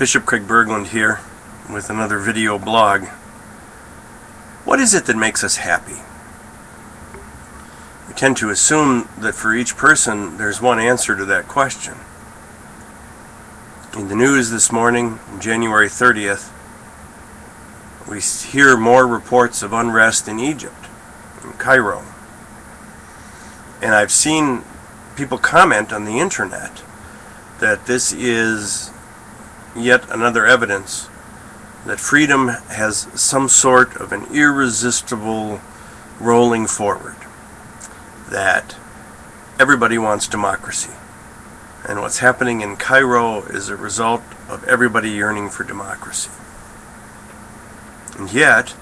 Bishop Craig Bergland here with another video blog. What is it that makes us happy? We tend to assume that for each person there's one answer to that question. In the news this morning, January 30th, we hear more reports of unrest in Egypt, in Cairo. And I've seen people comment on the internet that this is yet another evidence that freedom has some sort of an irresistible rolling forward, that everybody wants democracy. And what's happening in Cairo is a result of everybody yearning for democracy. And yet,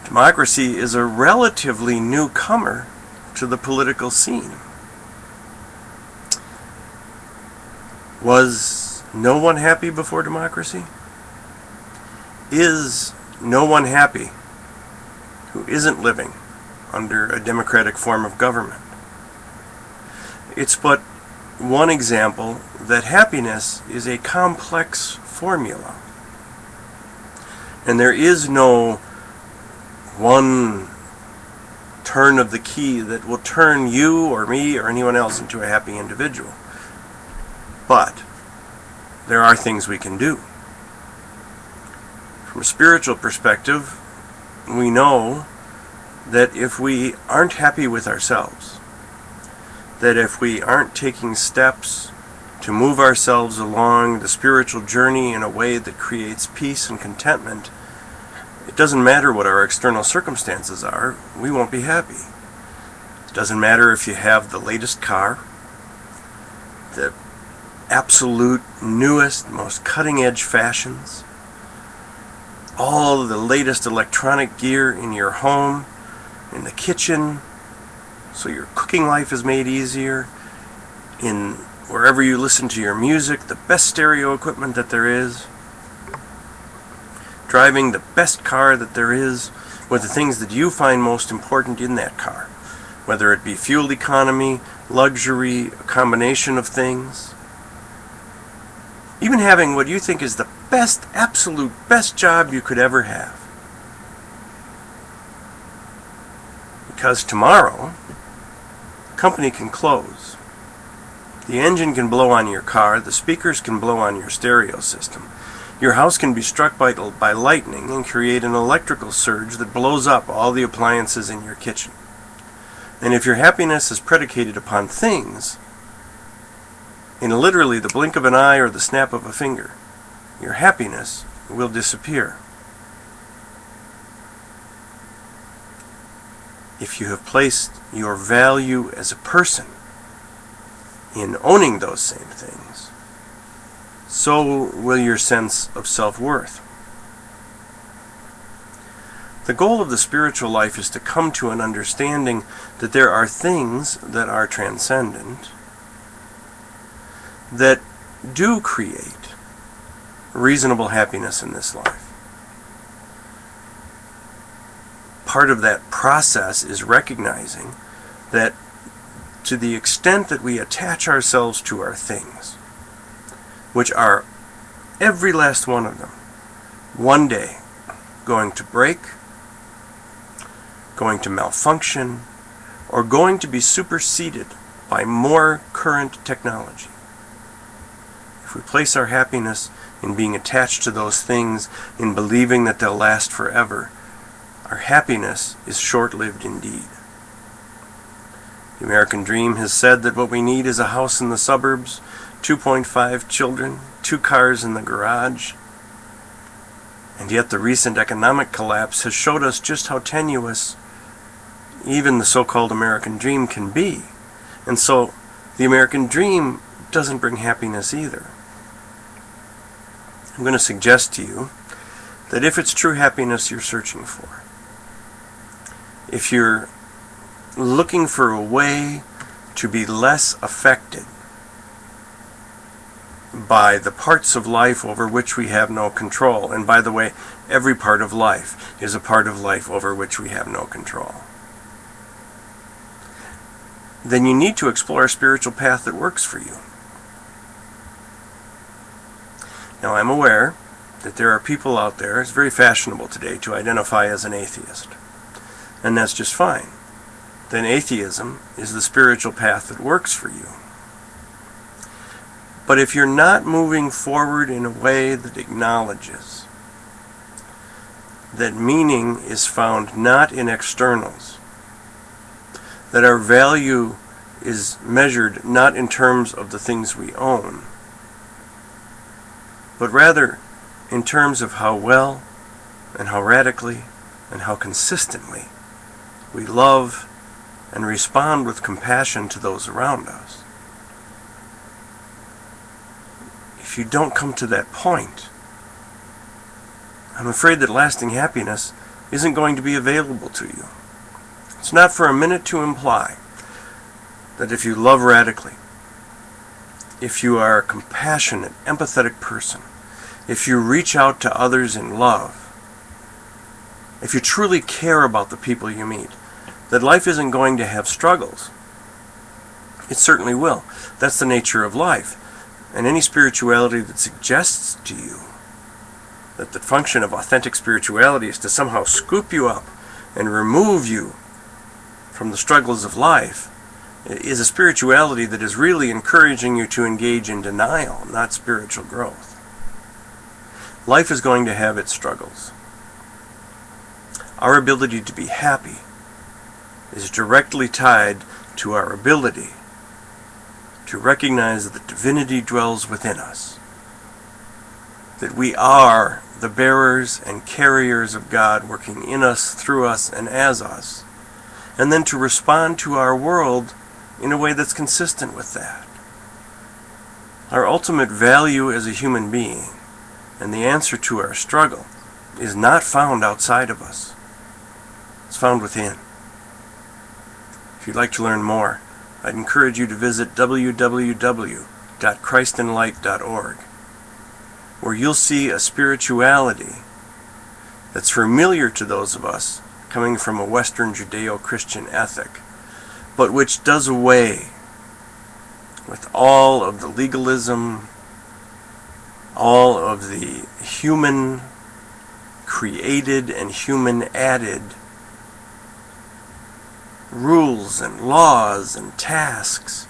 democracy is a relatively newcomer to the political scene. Was no one happy before democracy? Is no one happy who isn't living under a democratic form of government? It's but one example that happiness is a complex formula. And there is no one turn of the key that will turn you or me or anyone else into a happy individual. But there are things we can do. From a spiritual perspective, we know that if we aren't happy with ourselves, that if we aren't taking steps to move ourselves along the spiritual journey in a way that creates peace and contentment, it doesn't matter what our external circumstances are, we won't be happy. It doesn't matter if you have the latest car, the absolute newest, most cutting-edge fashions, all the latest electronic gear in your home, in the kitchen, so your cooking life is made easier, in wherever you listen to your music, the best stereo equipment that there is, driving the best car that there is, with the things that you find most important in that car, whether it be fuel economy, luxury, a combination of things. Even having what you think is the best, absolute best job you could ever have. Because tomorrow, the company can close. The engine can blow on your car, the speakers can blow on your stereo system. Your house can be struck by lightning and create an electrical surge that blows up all the appliances in your kitchen. And if your happiness is predicated upon things, in literally the blink of an eye or the snap of a finger, your happiness will disappear. If you have placed your value as a person in owning those same things, so will your sense of self-worth. The goal of the spiritual life is to come to an understanding that there are things that are transcendent, that do create reasonable happiness in this life. Part of that process is recognizing that to the extent that we attach ourselves to our things, which are every last one of them, one day going to break, going to malfunction, or going to be superseded by more current technology. If we place our happiness in being attached to those things, in believing that they'll last forever, our happiness is short-lived indeed. The American dream has said that what we need is a house in the suburbs, 2.5 children, 2 cars in the garage. And yet the recent economic collapse has showed us just how tenuous even the so-called American dream can be. And so the American dream doesn't bring happiness either. I'm going to suggest to you that if it's true happiness you're searching for, if you're looking for a way to be less affected by the parts of life over which we have no control, and by the way, every part of life is a part of life over which we have no control, then you need to explore a spiritual path that works for you. Now, I'm aware that there are people out there, it's very fashionable today to identify as an atheist. And that's just fine. Then atheism is the spiritual path that works for you. But if you're not moving forward in a way that acknowledges that meaning is found not in externals, that our value is measured not in terms of the things we own, but rather in terms of how well and how radically and how consistently we love and respond with compassion to those around us. If you don't come to that point, I'm afraid that lasting happiness isn't going to be available to you. It's not for a minute to imply that if you love radically, if you are a compassionate, empathetic person, if you reach out to others in love, if you truly care about the people you meet, that life isn't going to have struggles. It certainly will. That's the nature of life. And any spirituality that suggests to you that the function of authentic spirituality is to somehow scoop you up and remove you from the struggles of life is a spirituality that is really encouraging you to engage in denial, not spiritual growth. Life is going to have its struggles. Our ability to be happy is directly tied to our ability to recognize that divinity dwells within us, that we are the bearers and carriers of God working in us, through us, and as us, and then to respond to our world in a way that's consistent with that. Our ultimate value as a human being and the answer to our struggle is not found outside of us. It's found within. If you'd like to learn more, I'd encourage you to visit www.christandlight.org, where you'll see a spirituality that's familiar to those of us coming from a Western Judeo-Christian ethic, but which does away with all of the legalism, all of the human created and human added rules and laws and tasks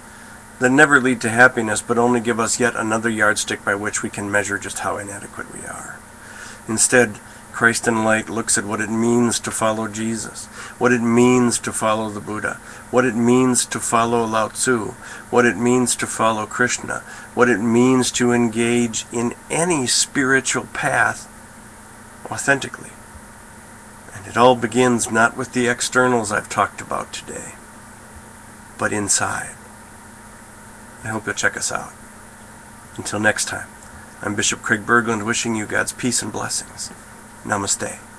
that never lead to happiness but only give us yet another yardstick by which we can measure just how inadequate we are. Instead, Christ and Light looks at what it means to follow Jesus, what it means to follow the Buddha, what it means to follow Lao Tzu, what it means to follow Krishna, what it means to engage in any spiritual path authentically. And it all begins not with the externals I've talked about today, but inside. I hope you'll check us out. Until next time, I'm Bishop Craig Bergland wishing you God's peace and blessings. Namaste.